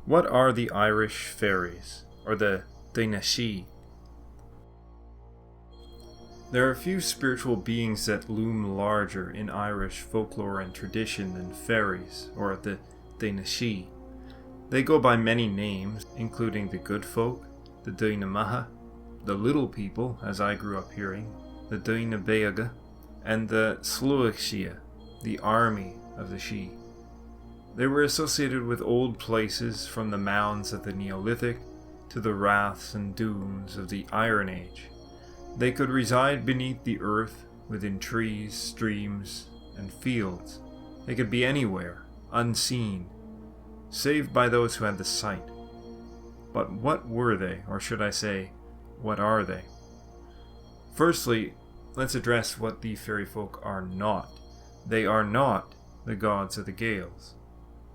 What are the Irish fairies, or the Daoine Sidhe? There are few spiritual beings that loom larger in Irish folklore and tradition than fairies, or the Daoine Sidhe. They go by many names, including the good folk, the Daoine Maha, the little people, as I grew up hearing, the Daoine Beaga, and the Slúigh, the army of the Sidhe. They were associated with old places from the mounds of the Neolithic to the raths and dunes of the Iron Age. They could reside beneath the earth, within trees, streams, and fields. They could be anywhere, unseen, save by those who had the sight. But what were they, or should I say, what are they? Firstly, let's address what the fairy folk are not. They are not the gods of the Gaels.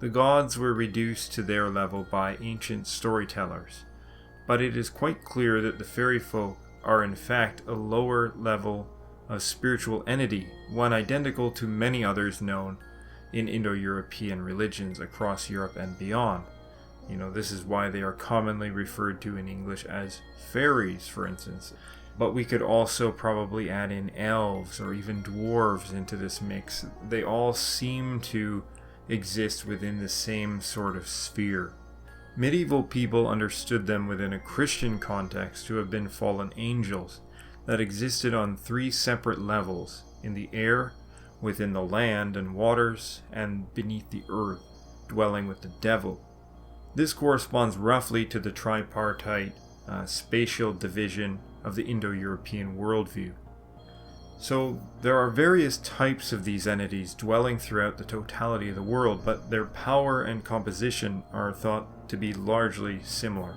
The gods were reduced to their level by ancient storytellers, but it is quite clear that the fairy folk are in fact a lower level of spiritual entity, one identical to many others known in Indo-European religions across Europe and beyond. This is why they are commonly referred to in English as fairies, for instance. But we could also probably add in elves or even dwarves into this mix. They all seem to exist within the same sort of sphere. Medieval people understood them within a Christian context to have been fallen angels that existed on three separate levels: in the air, within the land and waters, and beneath the earth, dwelling with the devil. This corresponds roughly to the tripartite spatial division of the Indo-European worldview. So there are various types of these entities dwelling throughout the totality of the world, but their power and composition are thought to be largely similar.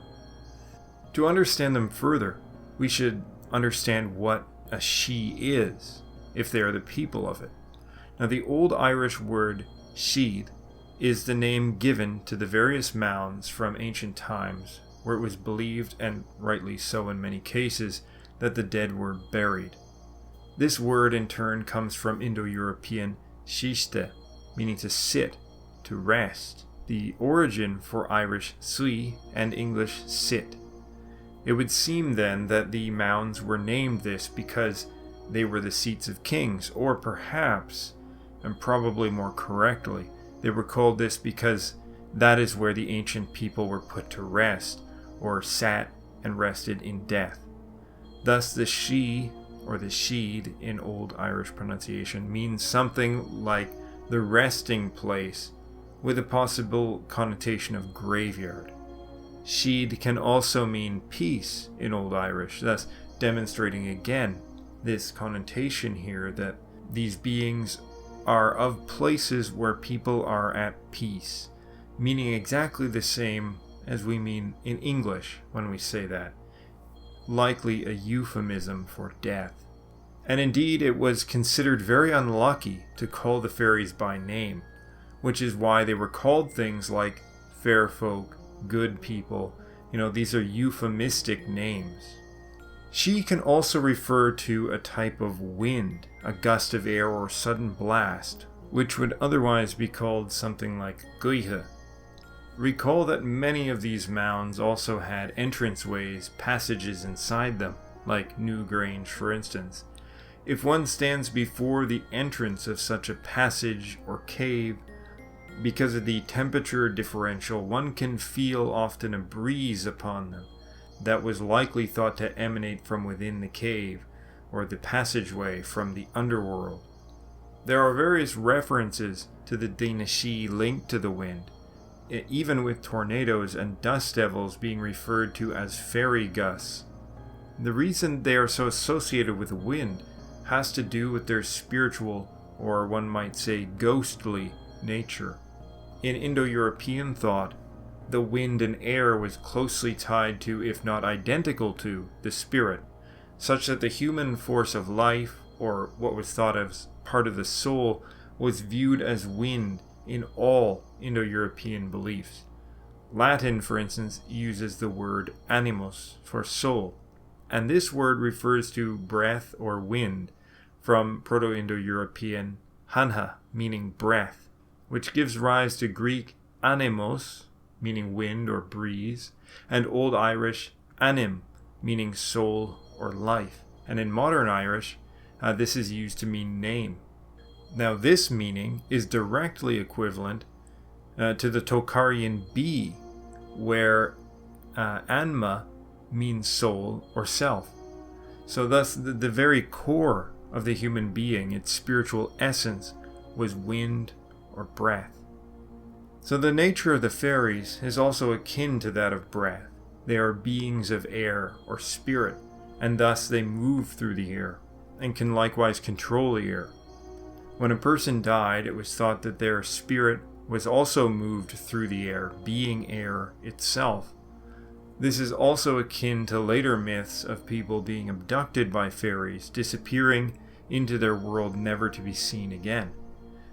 To understand them further, we should understand what a Sidhe is, if they are the people of it. Now, the Old Irish word Sidhe is the name given to the various mounds from ancient times where it was believed, and rightly so in many cases, that the dead were buried. This word in turn comes from Indo-European sichte, meaning to sit, to rest, the origin for Irish sui and English sit. It would seem then that the mounds were named this because they were the seats of kings, or perhaps, and probably more correctly, they were called this because that is where the ancient people were put to rest, or sat and rested in death. Thus the Sidhe, or the Sidhe in Old Irish pronunciation, means something like the resting place, with a possible connotation of graveyard. Sidhe can also mean peace in Old Irish, thus demonstrating again this connotation here that these beings are of places where people are at peace, meaning exactly the same as we mean in English when we say that, likely a euphemism for death. And indeed, it was considered very unlucky to call the fairies by name, which is why they were called things like fair folk, good people. These are euphemistic names. Sidhe can also refer to a type of wind, a gust of air or sudden blast, which would otherwise be called something like guithe. Recall that many of these mounds also had entranceways, passages inside them, like Newgrange for instance. If one stands before the entrance of such a passage or cave, because of the temperature differential, one can feel often a breeze upon them that was likely thought to emanate from within the cave, or the passageway from the underworld. There are various references to the Daoine Sidhe linked to the wind, even with tornadoes and dust devils being referred to as fairy gusts. The reason they are so associated with wind has to do with their spiritual, or one might say ghostly, nature. In Indo-European thought, the wind and air was closely tied to, if not identical to, the spirit, such that the human force of life, or what was thought of as part of the soul, was viewed as wind in all Indo-European beliefs. Latin, for instance, uses the word animus for soul, and this word refers to breath or wind, from Proto-Indo-European hanha, meaning breath, which gives rise to Greek animos, meaning wind or breeze, and Old Irish anim, meaning soul or life. And in modern Irish, this is used to mean name. Now this meaning is directly equivalent to the Tocharian B, where anma means soul or self. So thus the very core of the human being, its spiritual essence, was wind or breath. So the nature of the fairies is also akin to that of breath. They are beings of air or spirit, and thus they move through the air, and can likewise control the air. When a person died, it was thought that their spirit was also moved through the air, being air itself. This is also akin to later myths of people being abducted by fairies, disappearing into their world never to be seen again.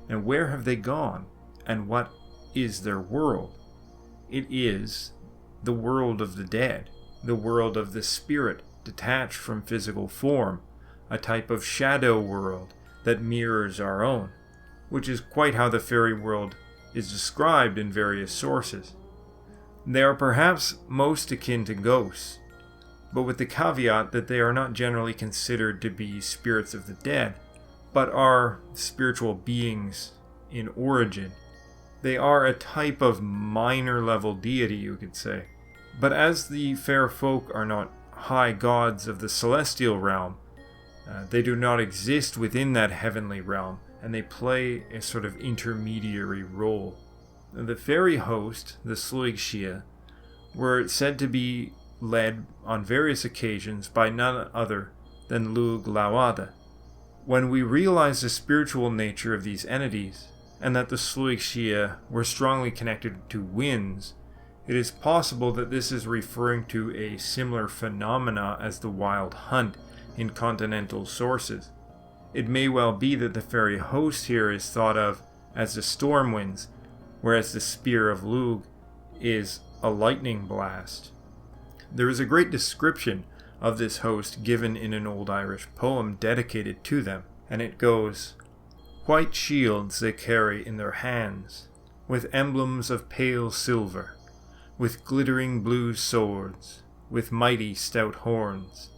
And where have they gone? And what is their world? It is the world of the dead, the world of the spirit detached from physical form, a type of shadow world that mirrors our own, which is quite how the fairy world is described in various sources. They are perhaps most akin to ghosts, but with the caveat that they are not generally considered to be spirits of the dead, but are spiritual beings in origin. They are a type of minor level deity, you could say. But as the fair folk are not high gods of the celestial realm, they do not exist within that heavenly realm, and they play a sort of intermediary role. The fairy host, the Sluig Sidhe, were said to be led on various occasions by none other than Lug Lawada. When we realize the spiritual nature of these entities, and that the Sluig Sidhe were strongly connected to winds, it is possible that this is referring to a similar phenomena as the wild hunt in continental sources. It may well be that the fairy host here is thought of as the storm winds, whereas the spear of Lug is a lightning blast. There is a great description of this host given in an old Irish poem dedicated to them, and it goes, "White shields they carry in their hands, with emblems of pale silver, with glittering blue swords, with mighty stout horns,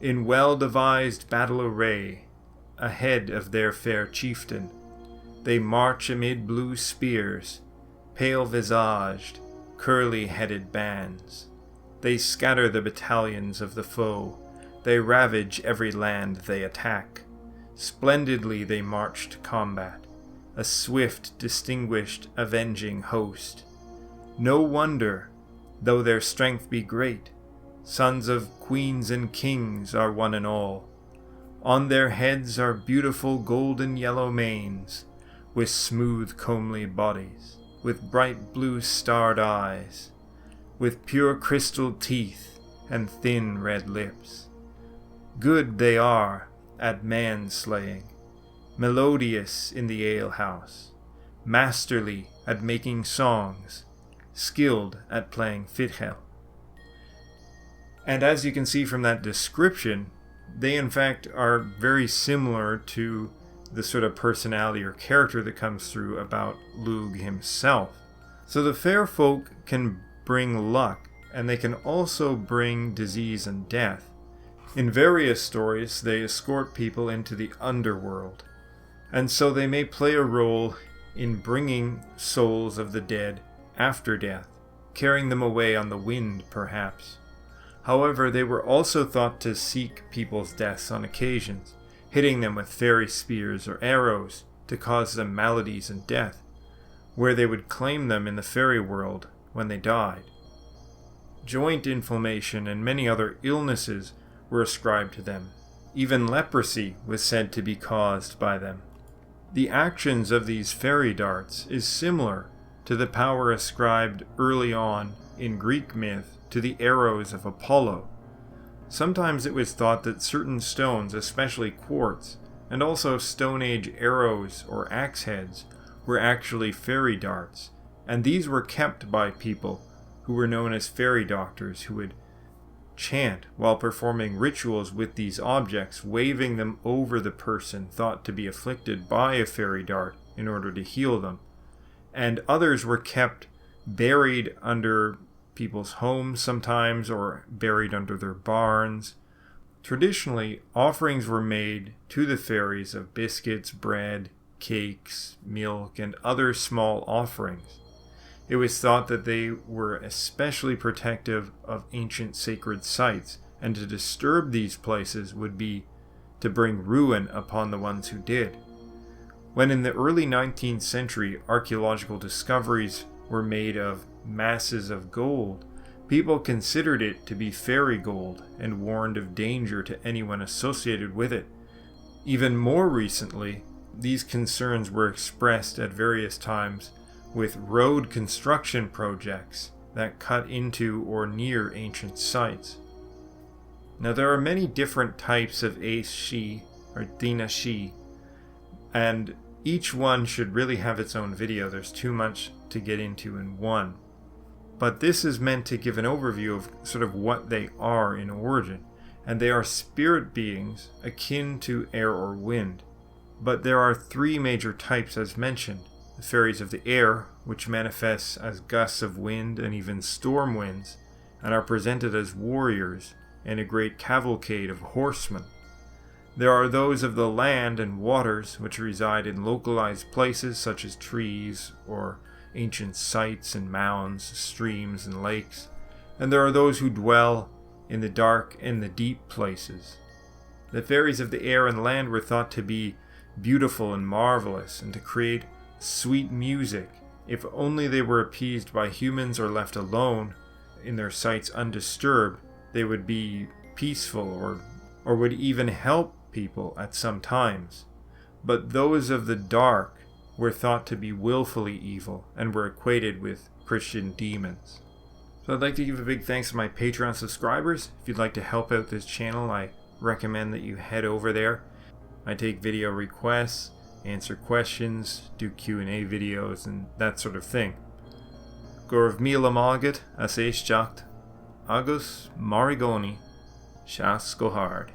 in well-devised battle array, ahead of their fair chieftain. They march amid blue spears, pale-visaged, curly-headed bands. They scatter the battalions of the foe, they ravage every land they attack. Splendidly they march to combat, a swift, distinguished, avenging host. No wonder, though their strength be great, sons of queens and kings are one and all. On their heads are beautiful golden yellow manes, with smooth comely bodies, with bright blue starred eyes, with pure crystal teeth and thin red lips. Good they are at man-slaying, melodious in the alehouse, masterly at making songs, skilled at playing fiddle." And as you can see from that description, they in fact are very similar to the sort of personality or character that comes through about Lug himself. So the fair folk can bring luck, and they can also bring disease and death. In various stories, they escort people into the underworld, and so they may play a role in bringing souls of the dead after death, carrying them away on the wind, perhaps. However, they were also thought to seek people's deaths on occasions, hitting them with fairy spears or arrows to cause them maladies and death, where they would claim them in the fairy world when they died. Joint inflammation and many other illnesses were ascribed to them. Even leprosy was said to be caused by them. The actions of these fairy darts is similar to the power ascribed early on in Greek myth to the arrows of Apollo. Sometimes it was thought that certain stones, especially quartz, and also Stone Age arrows or axe heads, were actually fairy darts, and these were kept by people who were known as fairy doctors, who would chant while performing rituals with these objects, waving them over the person thought to be afflicted by a fairy dart in order to heal them. And others were kept buried under people's homes sometimes, or buried under their barns. Traditionally, offerings were made to the fairies of biscuits, bread, cakes, milk, and other small offerings. It was thought that they were especially protective of ancient sacred sites, and to disturb these places would be to bring ruin upon the ones who did. When in the early 19th century archaeological discoveries were made of masses of gold, people considered it to be fairy gold and warned of danger to anyone associated with it. Even more recently, these concerns were expressed at various times with road construction projects that cut into or near ancient sites. Now, there are many different types of Aos Sidhe or Daoine Sidhe, and each one should really have its own video. There's too much to get into in one. But this is meant to give an overview of sort of what they are in origin, and they are spirit beings akin to air or wind. But there are three major types as mentioned: the fairies of the air, which manifests as gusts of wind and even storm winds, and are presented as warriors in a great cavalcade of horsemen. There are those of the land and waters, which reside in localized places such as trees or ancient sites and mounds, streams and lakes. And there are those who dwell in the dark and the deep places. The fairies of the air and land were thought to be beautiful and marvelous, and to create sweet music. If only they were appeased by humans or left alone in their sites undisturbed, they would be peaceful or would even help people at some times. But those of the dark were thought to be willfully evil and were equated with Christian demons. So I'd like to give a big thanks to my Patreon subscribers. If you'd like to help out this channel, I recommend that you head over there. I take video requests, answer questions, do Q&A videos, and that sort of thing. Gorv Mila Margaret, Aos Sidhe, Agus Marigoni, Shas Go Hard.